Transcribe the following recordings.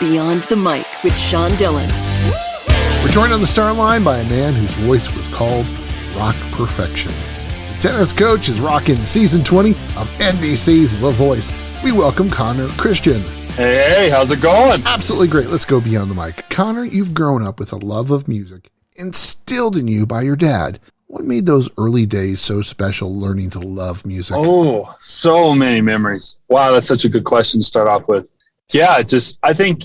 Beyond the Mic with Sean Dillon. We're joined on the star line by a man whose voice was called rock perfection. The tennis coach is rocking season 20 of NBC's The Voice. We welcome Connor Christian. Hey, how's it going? Absolutely great. Let's go beyond the mic. Connor, you've grown up with a love of music instilled in you by your dad. What made those early days so special, learning to love music? Oh, so many memories. Wow, that's such a good question to start off with. Yeah, I think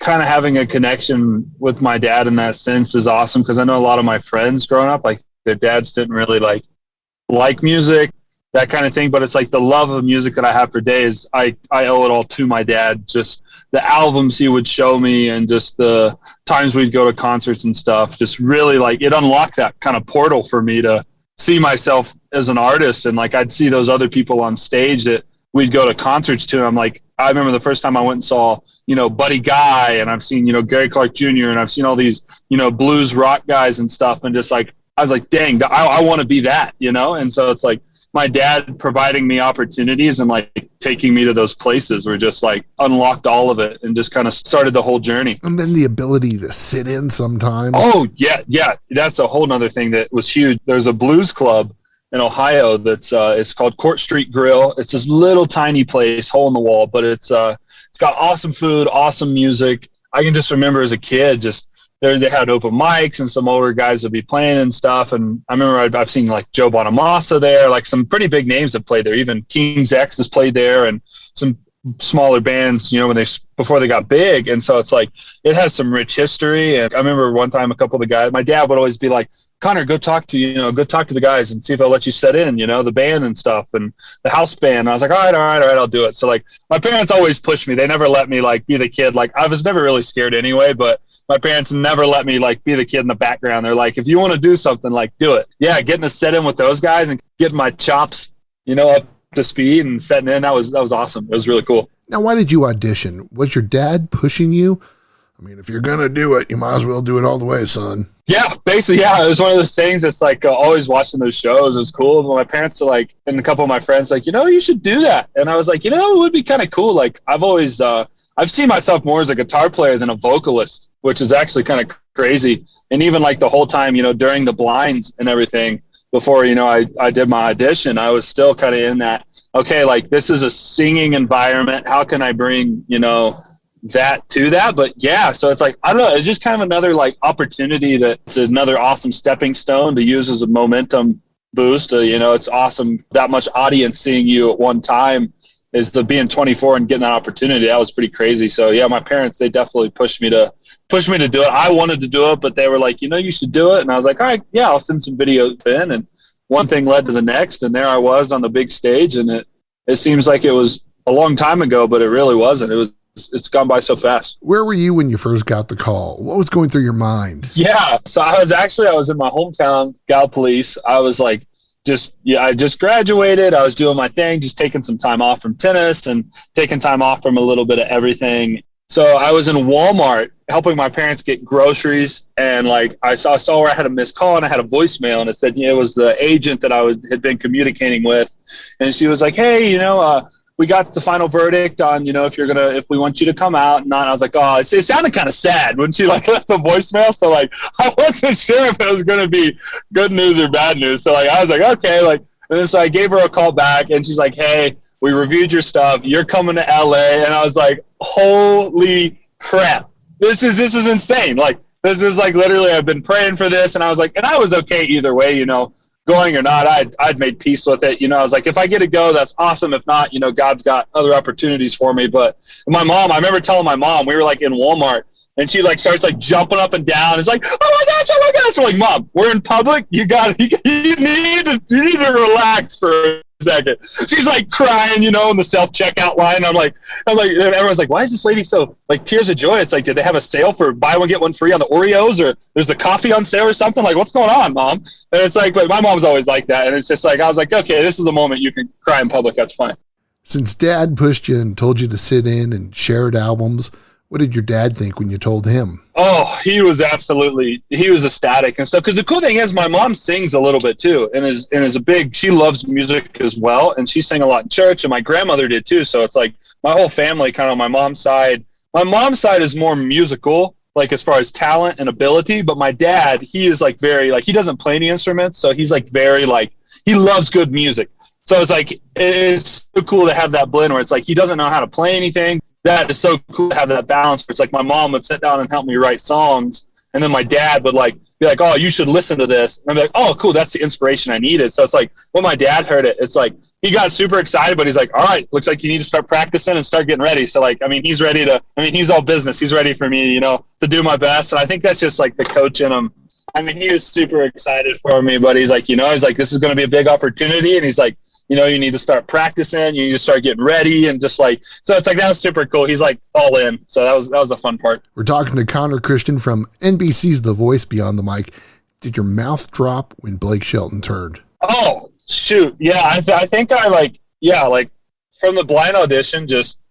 kind of having a connection with my dad in that sense is awesome, because I know a lot of my friends growing up, like their dads didn't really like music, that kind of thing. But it's like the love of music that I have for days, I owe it all to my dad. Just the albums he would show me and just the times we'd go to concerts and stuff, just really it unlocked that kind of portal for me to see myself as an artist. And I'd see those other people on stage that we'd go to concerts to. And I'm like, I remember the first time I went and saw, Buddy Guy, and I've seen, Gary Clark Jr., and I've seen all these, blues rock guys and stuff. And I was like, dang, I want to be that, And so it's like my dad providing me opportunities and taking me to those places were just unlocked all of it and just kind of started the whole journey. And then the ability to sit in sometimes. Oh, yeah. That's a whole nother thing that was huge. There's a blues club in Ohio that's it's called Court Street Grill. It's this little tiny place, hole in the wall, but it's got awesome food, awesome music. I can just remember as a kid, just they had open mics and some older guys would be playing and stuff. And I remember I've seen Joe Bonamassa there, some pretty big names have played there. Even King's X has played there, and some smaller bands, before they got big. And so it's it has some rich history. And I remember one time a couple of the guys, my dad would always be like, Connor, go talk to the guys and see if they'll let you set in, the band and stuff and the house band. And I was like, all right, I'll do it. So my parents always pushed me. They never let me be the kid. I was never really scared anyway, but my parents never let me be the kid in the background. They're like, if you want to do something, do it. Yeah. Getting to set in with those guys and getting my chops, up to speed and setting in. That was awesome. It was really cool. Now, why did you audition? Was your dad pushing you? I mean, if you're going to do it, you might as well do it all the way, son. Yeah, basically, yeah. It was one of those things. It's always watching those shows. It was cool. But my parents are and a couple of my friends you should do that. And I was like, it would be kind of cool. I've always, I've seen myself more as a guitar player than a vocalist, which is actually kind of crazy. And even the whole time, during the blinds and everything, before, I did my audition, I was still kind of in that, okay, this is a singing environment. How can I bring, that to that? But yeah, so it's I don't know, it's just kind of another opportunity that's another awesome stepping stone to use as a momentum boost. It's awesome that much audience seeing you at one time is the being 24 and getting that opportunity. That was pretty crazy. So yeah, my parents, they definitely pushed me to do it. I wanted to do it, but they were like, you should do it. And I was like, all right, yeah, I'll send some videos in. And one thing led to the next, and there I was on the big stage. And it seems like it was a long time ago, but it really wasn't. It's gone by so fast. Where were you when you first got the call? What was going through your mind? Yeah. So I was in my hometown, Gallipolis. I was I just graduated. I was doing my thing, just taking some time off from tennis and taking time off from a little bit of everything. So I was in Walmart helping my parents get groceries. And I saw where I had a missed call and I had a voicemail, and it said, it was the agent that I had been communicating with. And she was like, hey, we got the final verdict on, if we want you to come out. And I was like, oh, it sounded kind of sad when she left the voicemail. So I wasn't sure if it was going to be good news or bad news. So I was like, okay, and then so I gave her a call back, and she's like, hey, we reviewed your stuff. You're coming to LA. And I was like, holy crap. This is insane. This is literally, I've been praying for this. And I was like, and I was okay either way, going or not, I'd made peace with it. I was like, if I get to go, that's awesome. If not, God's got other opportunities for me. But my mom, I remember telling my mom, we were in Walmart, and she starts jumping up and down. It's oh my gosh. We're Mom, we're in public. You need to relax for a second. She's crying, in the self-checkout line. I'm like, everyone's like, why is this lady so tears of joy? It's did they have a sale for buy one, get one free on the Oreos, or there's the coffee on sale or something? What's going on, Mom? And it's but my mom's always like that. And it's just I was like, okay, this is a moment you can cry in public. That's fine. Since Dad pushed you and told you to sit in and shared albums, what did your dad think when you told him? Oh, he was ecstatic and stuff. Because the cool thing is, my mom sings a little bit too, and is a big. She loves music as well, and she sang a lot in church, and my grandmother did too. So it's my whole family, kind of my mom's side, my mom's side is more musical, like as far as talent and ability. But my dad, he is like very, like, he doesn't play any instruments. So he's like very, like, he loves good music. So it's like, it's so cool to have that blend where it's like, he doesn't know how to play anything. That is so cool to have that balance where it's like my mom would sit down and help me write songs. And then my dad would like be like, oh, you should listen to this. And I'm like, oh, cool. That's the inspiration I needed. So it's like when my dad heard it, it's like he got super excited, but he's like, all right, looks like you need to start practicing and start getting ready. So like, I mean, he's ready to, I mean, he's all business. He's ready for me, you know, to do my best. And I think that's just like the coach in him. I mean, he was super excited for me, but he's like, you know, he's like, this is going to be a big opportunity. And he's like, you know, you need to start practicing, you need to start getting ready, and just like, so it's like, that was super cool. He's like all in. So that was the fun part. We're talking to Connor Christian from NBC's The Voice Beyond the Mic. Did your mouth drop when Blake Shelton turned? Oh, shoot. Yeah. I think I like, yeah, like from the blind audition, just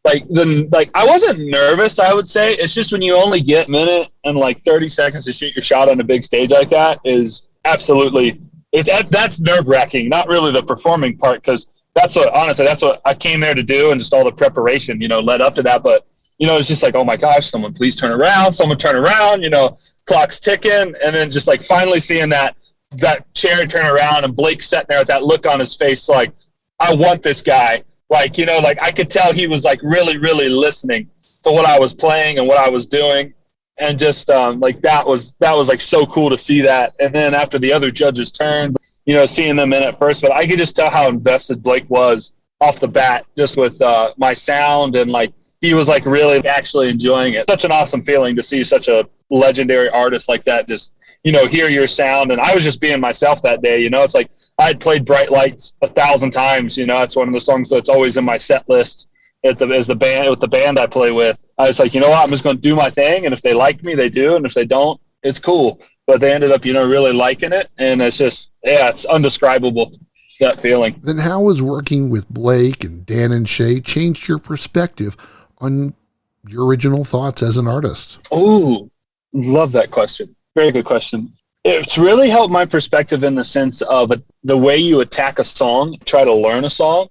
like I wasn't nervous, I would say. It's just when you only get a minute and like 30 seconds to shoot your shot on a big stage like that is absolutely, that's nerve-wracking, not really the performing part, because that's what I came there to do, and just all the preparation, you know, led up to that. But, you know, it's just like, oh my gosh, someone please turn around, you know, clock's ticking, and then just like finally seeing that chair turn around and Blake sitting there with that look on his face, like, I want this guy. Like, you know, like I could tell he was like really, really listening to what I was playing and what I was doing. And just like that was like so cool to see that. And then after the other judges turned, you know, seeing them in at first, but I could just tell how invested Blake was off the bat, just with my sound, and like he was like really actually enjoying it. Such an awesome feeling to see such a legendary artist like that just, you know, hear your sound. And I was just being myself that day. You know, it's like I had played Bright Lights 1,000 times. You know, it's one of the songs that's always in my set list. With the band I play with, I was like, you know what, I'm just going to do my thing, and if they like me, they do, and if they don't, it's cool. But they ended up, you know, really liking it, and it's just, yeah, it's undescribable, that feeling. Then how has working with Blake and Dan and Shay changed your perspective on your original thoughts as an artist? Oh, love that question. Very good question. It's really helped my perspective in the sense of the way you attack a song, try to learn a song,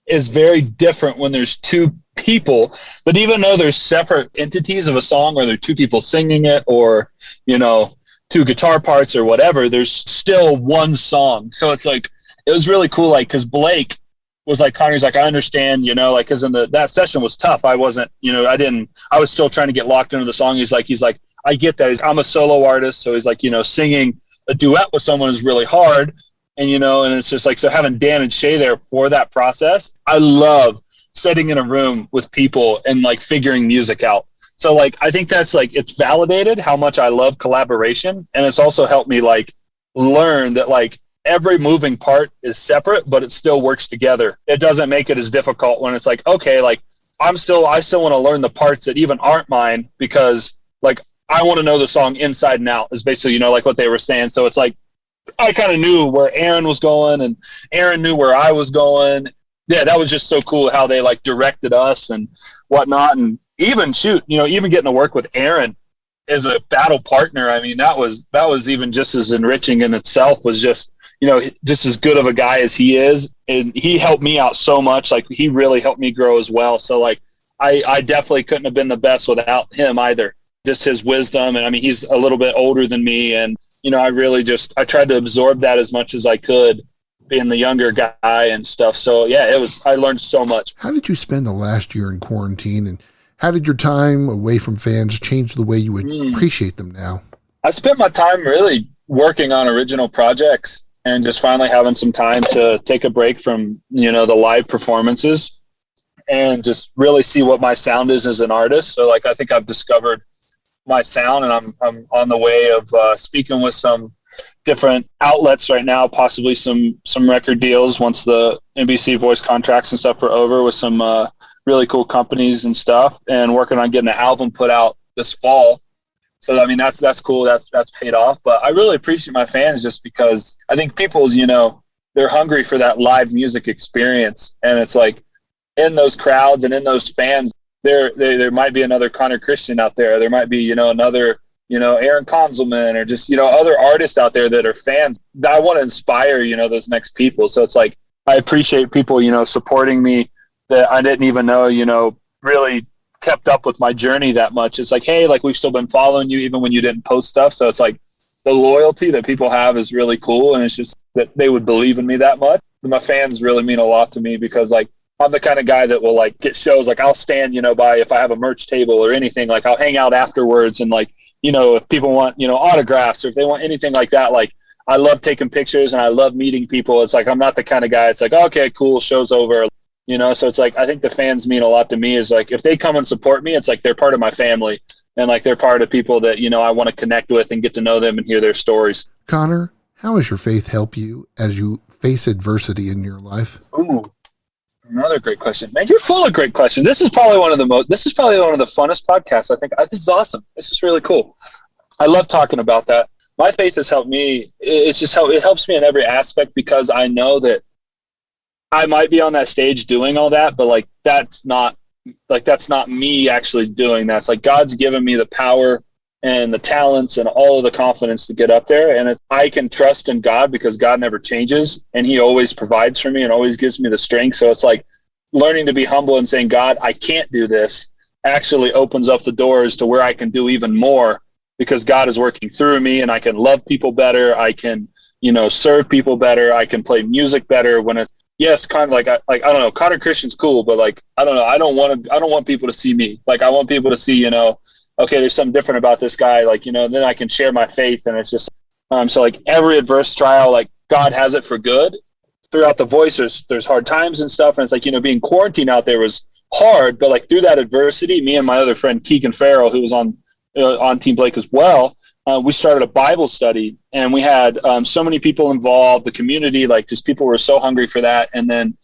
is very different when there's two people. But even though there's separate entities of a song, or there are two people singing it, or, you know, two guitar parts or whatever, there's still one song. So it's like, it was really cool. Like, cause Blake was like, Connor's like, I understand, you know, like, cause that session was tough. I wasn't, you know, I was still trying to get locked into the song. He's like, I get that. I'm a solo artist. So he's like, you know, singing a duet with someone is really hard. And, you know, and it's just like, so having Dan and Shay there for that process, I love sitting in a room with people and like figuring music out. So like, I think that's like, it's validated how much I love collaboration. And it's also helped me like learn that like every moving part is separate, but it still works together. It doesn't make it as difficult when it's like, okay, like I still want to learn the parts that even aren't mine, because like, I want to know the song inside and out, is basically, you know, like what they were saying. So it's like, I kind of knew where Aaron was going, and Aaron knew where I was going. Yeah, that was just so cool how they like directed us and whatnot. And even even getting to work with Aaron as a battle partner, I mean, that was even just as enriching in itself. Was just, you know, just as good of a guy as he is. And he helped me out so much. Like, he really helped me grow as well. So like, I definitely couldn't have been the best without him either. Just his wisdom. And I mean, he's a little bit older than me, and you know, I tried to absorb that as much as I could, being the younger guy and stuff. So yeah, I learned so much. How did you spend the last year in quarantine, and how did your time away from fans change the way you would appreciate them now? I spent my time really working on original projects, and just finally having some time to take a break from, you know, the live performances, and just really see what my sound is as an artist. So like, I think I've discovered my sound, and I'm on the way of speaking with some different outlets right now, possibly some record deals once the NBC voice contracts and stuff are over, with some really cool companies and stuff, and working on getting an album put out this fall. So I mean, that's cool. That's paid off. But I really appreciate my fans, just because I think people's, you know, they're hungry for that live music experience, and it's like in those crowds and in those fans, there might be another Connor Christian out there. There might be, you know, another, you know, Aaron Konzelman, or just, you know, other artists out there that are fans. I want to inspire, you know, those next people. So it's like, I appreciate people, you know, supporting me that I didn't even know, you know, really kept up with my journey that much. It's like, hey, like we've still been following you even when you didn't post stuff. So it's like the loyalty that people have is really cool. And it's just that they would believe in me that much. My fans really mean a lot to me because like I'm the kind of guy that will like get shows. Like I'll stand, by if I have a merch table or anything, like I'll hang out afterwards. And like, if people want, autographs or if they want anything like that, like I love taking pictures and I love meeting people. It's like, I'm not the kind of guy. It's like, okay, cool. Show's over. So it's like, I think the fans mean a lot to me is like, if they come and support me, it's like, they're part of my family and like, they're part of people that, I want to connect with and get to know them and hear their stories. Connor, how has your faith helped you as you face adversity in your life? Ooh, another great question, man. You're full of great questions. This is probably one of the funnest podcasts. I think this is awesome. This is really cool. I love talking about that. My faith has helped me. It's just how it helps me in every aspect because I know that I might be on that stage doing all that, but like that's not me actually doing that. It's like God's given me the power and the talents and all of the confidence to get up there. And I can trust in God because God never changes and he always provides for me and always gives me the strength. So it's like learning to be humble and saying, God, I can't do this actually opens up the doors to where I can do even more because God is working through me and I can love people better. I can, serve people better. I can play music better when it's, yes, kind of like I don't know. Connor Christian's cool, but like I don't know. I don't want people to see me. Like I want people to see, okay, there's something different about this guy. Like then I can share my faith, and it's just so like every adverse trial, like God has it for good. Throughout the voice, there's hard times and stuff, and it's like being quarantined out there was hard, but like through that adversity, me and my other friend Keegan Farrell, who was on Team Blake as well. We started a Bible study and we had so many people involved, the community, like just people were so hungry for that. And then,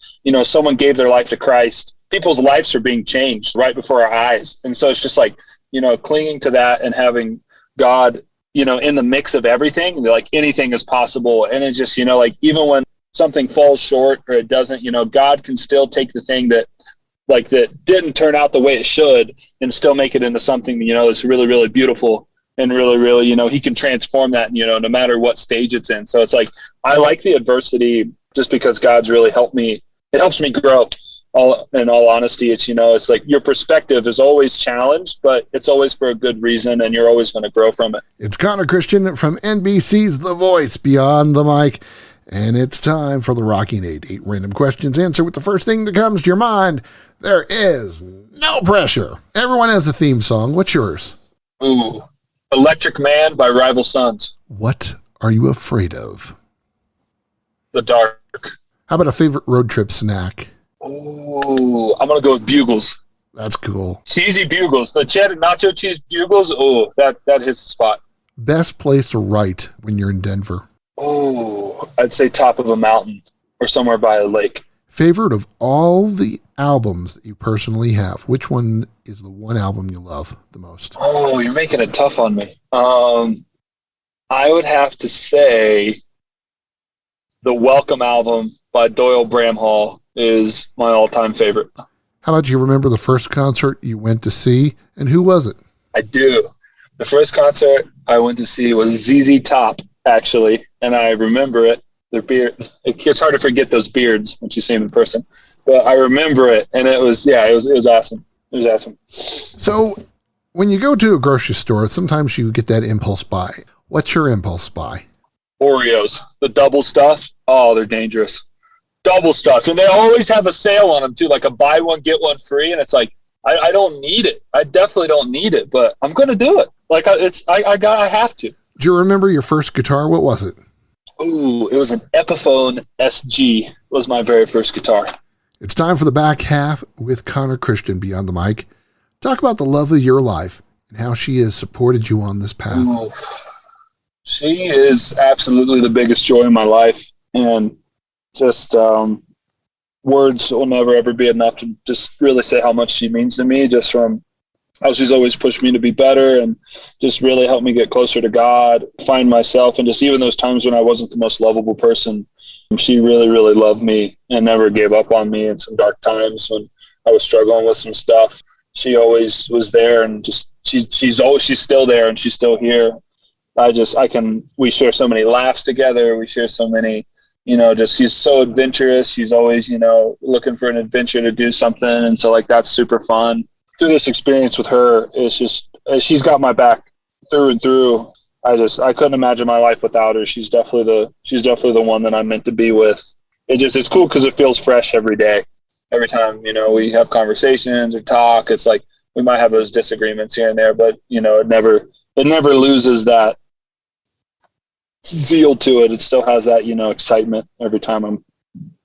someone gave their life to Christ. People's lives are being changed right before our eyes. And so it's just like, clinging to that and having God, in the mix of everything, like anything is possible. And it's just, like even when something falls short or it doesn't, God can still take the thing that didn't turn out the way it should and still make it into something, that's really, really beautiful. And really, really, he can transform that, no matter what stage it's in. So it's like, I like the adversity just because God's really helped me. It helps me grow. In all honesty, it's, it's like your perspective is always challenged, but it's always for a good reason. And you're always going to grow from it. It's Connor Christian from NBC's The Voice Beyond the Mic. And it's time for the Rocking 8 random questions. Answer with the first thing that comes to your mind. There is no pressure. Everyone has a theme song. What's yours? Ooh. Electric Man by Rival Sons. What are you afraid of? The dark. How about a favorite road trip snack? Oh, I'm going to go with Bugles. That's cool. Cheesy Bugles. The cheddar nacho cheese Bugles. Oh, that hits the spot. Best place to write when you're in Denver? Oh, I'd say top of a mountain or somewhere by a lake. Favorite of all the albums that you personally have? Which one is the one album you love the most? Oh, you're making it tough on me. I would have to say the Welcome album by Doyle Bramhall is my all-time favorite. How about you remember the first concert you went to see, and who was it? I do. The first concert I went to see was ZZ Top, actually, and I remember it. Their beard, it's hard to forget those beards once you see them in person. But I remember it, and it was awesome. It was awesome. So when you go to a grocery store, sometimes you get that impulse buy. What's your impulse buy? Oreos, the double stuff. Oh, they're dangerous. Double stuff, and they always have a sale on them too, like a buy one get one free. And it's like I don't need it. I definitely don't need it, but I'm gonna do it. Like I have to. Do you remember your first guitar? What was it? Ooh, it was an Epiphone SG. Was my very first guitar. It's time for the back half with Connor Christian Beyond the Mic. Talk about the love of your life and how she has supported you on this path. Ooh. She is absolutely the biggest joy in my life, and just words will never ever be enough to just really say how much she means to me, just from how she's always pushed me to be better and just really helped me get closer to God, find myself, and just even those times when I wasn't the most lovable person, she really, really loved me and never gave up on me in some dark times when I was struggling with some stuff. She always was there, and just she's still there, and she's still here. We share so many laughs together. We share so many, she's so adventurous. She's always, looking for an adventure to do something. And so that's super fun. through this experience with her, it's just, she's got my back through and through. I couldn't imagine my life without her. She's definitely the one that I'm meant to be with. It's cool because it feels fresh every day. Every time, we have conversations or talk, it's like we might have those disagreements here and there, but it never loses that zeal to it. It still has that, excitement every time I'm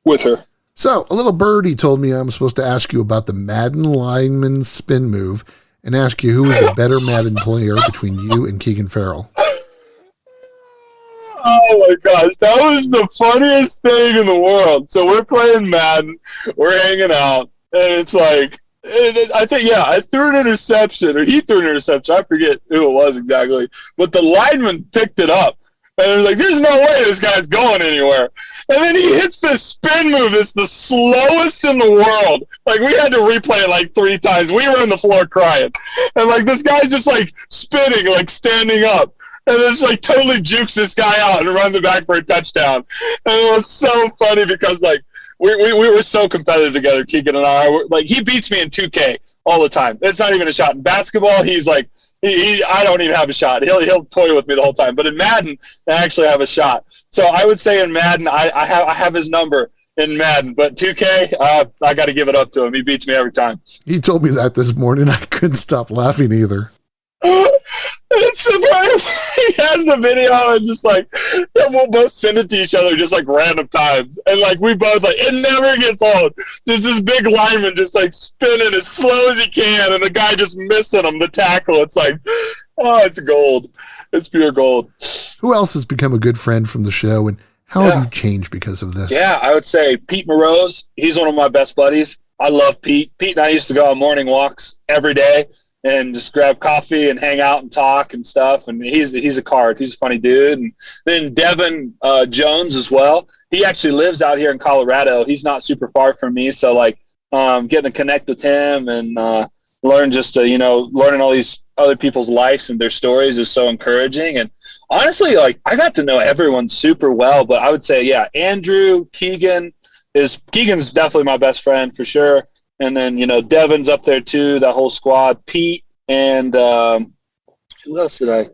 with her. So a little birdie told me I'm supposed to ask you about the Madden lineman spin move and ask you who is the better Madden player between you and Keegan Farrell. Oh my gosh, that was the funniest thing in the world. So we're playing Madden, we're hanging out, and it's like, I threw an interception, or he threw an interception. I forget who it was exactly, but the lineman picked it up. And it was like, there's no way this guy's going anywhere. And then he hits this spin move. It's the slowest in the world. Like, we had to replay it like 3 times. We were on the floor crying. And, like, this guy's just, like, spinning, like, standing up. And it's, like, totally jukes this guy out and runs it back for a touchdown. And it was so funny because, like, we were so competitive together, Keegan and I. Like, he beats me in 2K all the time. It's not even a shot. In basketball, he's, like, I don't even have a shot. He'll toy with me the whole time. But in Madden, I actually have a shot. So I would say in Madden, I have his number in Madden. But 2K, I got to give it up to him. He beats me every time. He told me that this morning. I couldn't stop laughing either. It's surprising. He has the video and just like, we'll both send it to each other just like random times. And like we both like, it never gets old. Just this big lineman just like spinning as slow as he can and the guy just missing him, the tackle. It's like, oh, it's gold. It's pure gold. Who else has become a good friend from the show and how have you changed because of this? Yeah, I would say Pete Morose. He's one of my best buddies. I love Pete. Pete and I used to go on morning walks every day and just grab coffee and hang out and talk and stuff. And he's a card. He's a funny dude. And then Devin Jones as well. He actually lives out here in Colorado. He's not super far from me. So like getting to connect with him and learn just to, learning all these other people's lives and their stories is so encouraging. And honestly, like I got to know everyone super well, but I would say, yeah, Andrew, Keegan's definitely my best friend for sure. And then, Devin's up there too, that whole squad, Pete and who else did I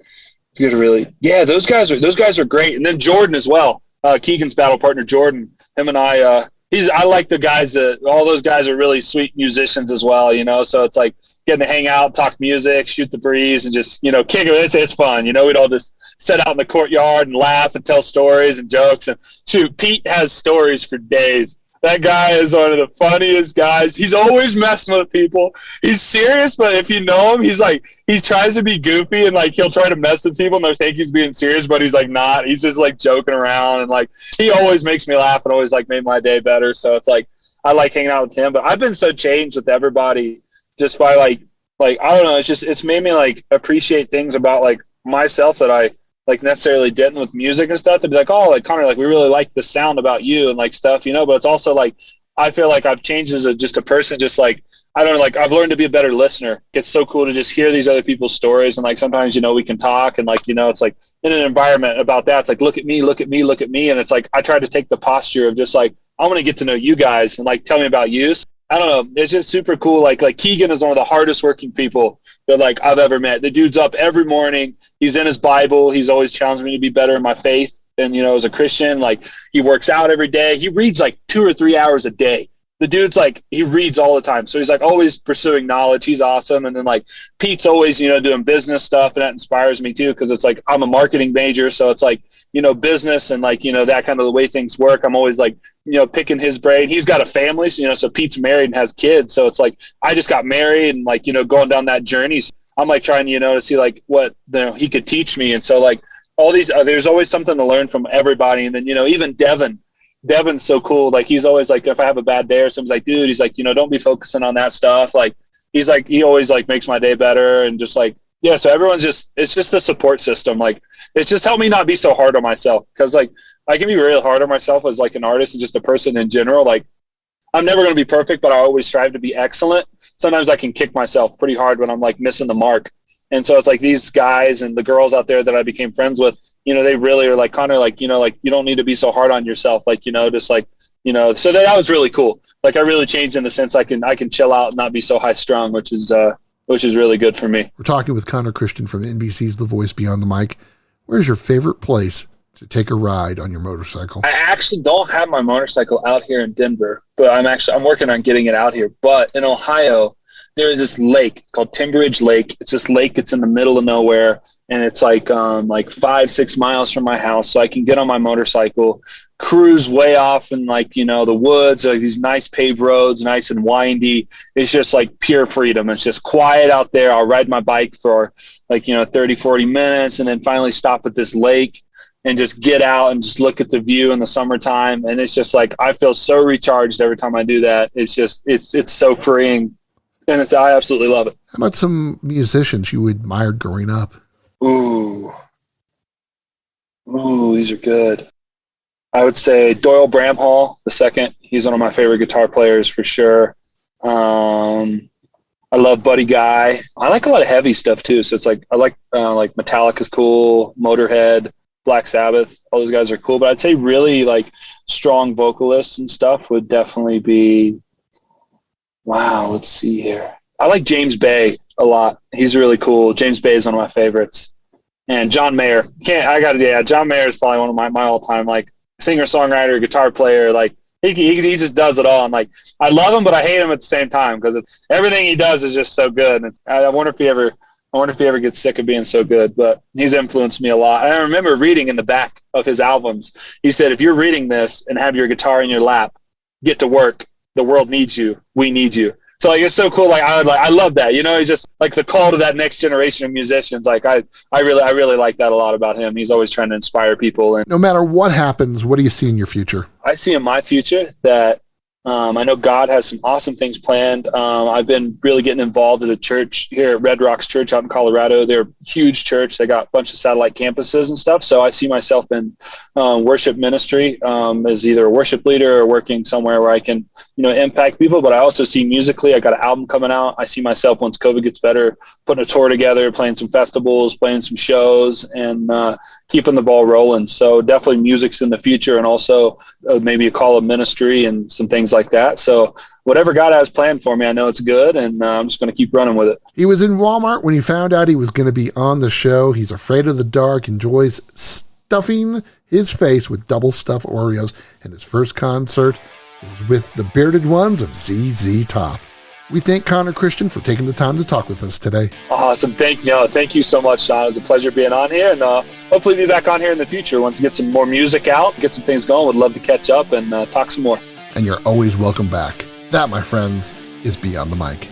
get really? Yeah, those guys are great. And then Jordan as well. Keegan's battle partner, Jordan, him and I like the guys all those guys are really sweet musicians as well, so it's like getting to hang out, talk music, shoot the breeze and just, kick it. It's fun. We'd all just sit out in the courtyard and laugh and tell stories and jokes. And shoot, Pete has stories for days. That guy is one of the funniest guys. He's always messing with people. He's serious, but if you know him, he tries to be goofy and like he'll try to mess with people and they'll think he's being serious, but he's like not. He's just like joking around and like he always makes me laugh and always like made my day better. So it's like I like hanging out with him. But I've been so changed with everybody just by like I don't know. It's made me like appreciate things about like myself that I like necessarily didn't with music and stuff. To be like, oh, like Connor, like we really like the sound about you and like stuff, but it's also like I feel like I've changed as just a person, just like I don't know, like I've learned to be a better listener. It's so cool to just hear these other people's stories and like sometimes we can talk and like it's like in an environment about that, it's like look at me, and it's like I try to take the posture of just like I want to get to know you guys and like tell me about you. So, I don't know, it's just super cool. Like Keegan is one of the hardest working people that like I've ever met. The dude's up every morning. He's in his Bible. He's always challenged me to be better in my faith. And, as a Christian, like he works out every day. He reads like 2 or 3 hours a day. The dude's like, he reads all the time. So he's like always pursuing knowledge. He's awesome. And then like Pete's always, doing business stuff. And that inspires me too. Cause it's like, I'm a marketing major. So it's like, business and like, that kind of the way things work. I'm always like, picking his brain. He's got a family. So Pete's married and has kids. So it's like, I just got married and like, going down that journey. So I'm like trying, to see like what he could teach me. And so like all these, there's always something to learn from everybody. And then, even Devin's so cool. Like he's always like, if I have a bad day or something's like, dude, he's like, don't be focusing on that stuff. Like he's like, he always like makes my day better and just like, yeah. So everyone's it's just the support system. Like it's just helped me not be so hard on myself. Cause like I can be really hard on myself as like an artist and just a person in general. Like I'm never going to be perfect, but I always strive to be excellent. Sometimes I can kick myself pretty hard when I'm like missing the mark. And so it's like these guys and the girls out there that I became friends with, they really are like, Connor, like, like you don't need to be so hard on yourself. Like, just like, so that was really cool. like I really changed in the sense I can chill out and not be so high strung, which is really good for me. We're talking with Connor Christian from NBC's The Voice Beyond the Mic. Where's your favorite place to take a ride on your motorcycle? I actually don't have my motorcycle out here in Denver, but I'm working on getting it out here. But in Ohio, there is this lake. It's called Timberidge Lake. It's this lake. It's in the middle of nowhere, and it's like 5-6 miles from my house. So I can get on my motorcycle, cruise way off in the woods, like these nice paved roads, nice and windy. It's just like pure freedom. It's just quiet out there. I'll ride my bike for 30, 40 minutes, and then finally stop at this lake and just get out and just look at the view in the summertime. And it's just like, I feel so recharged every time I do that. It's just, it's so freeing. And I absolutely love it. How about some musicians you admired growing up? Ooh, these are good. I would say Doyle Bramhall II. He's one of my favorite guitar players for sure. I love Buddy Guy. I like a lot of heavy stuff too. So it's like, I like Metallica's cool, Motorhead, Black Sabbath. All those guys are cool. But I'd say really like strong vocalists and stuff would definitely be, wow, let's see here. I like James Bay a lot. He's really cool. James Bay is one of my favorites. And John Mayer. John Mayer is probably one of my all-time, like, singer-songwriter, guitar player. Like, he just does it all. And, like, I love him, but I hate him at the same time because everything he does is just so good. And I wonder if he ever gets sick of being so good. But he's influenced me a lot. And I remember reading in the back of his albums, he said, if you're reading this and have your guitar in your lap, get to work. The world needs you. We need you. So like, it's so cool. I love that. He's just like the call to that next generation of musicians. Like I really like that a lot about him. He's always trying to inspire people. And no matter what happens, what do you see in your future? I see in my future that I know God has some awesome things planned. I've been really getting involved at a church here at Red Rocks Church out in Colorado. They're a huge church. They got a bunch of satellite campuses and stuff. So I see myself in worship ministry as either a worship leader or working somewhere where I can, impact people. But I also see musically, I got an album coming out. I see myself once COVID gets better, putting a tour together, playing some festivals, playing some shows, and keeping the ball rolling. So definitely music's in the future, and also maybe a call of ministry and some things like that. So whatever God has planned for me, I know it's good, and I'm just going to keep running with it. He was in Walmart when he found out he was going to be on the show. He's afraid of the dark, enjoys stuffing his face with double stuffed Oreos, and his first concert was with the Bearded Ones of ZZ Top. We thank Connor Christian for taking the time to talk with us today. Awesome. Thank you so much, Sean. It was a pleasure being on here, and hopefully be back on here in the future once we get some more music out, get some things going. Would love to catch up and talk some more. And you're always welcome back. That, my friends, is Beyond the Mic.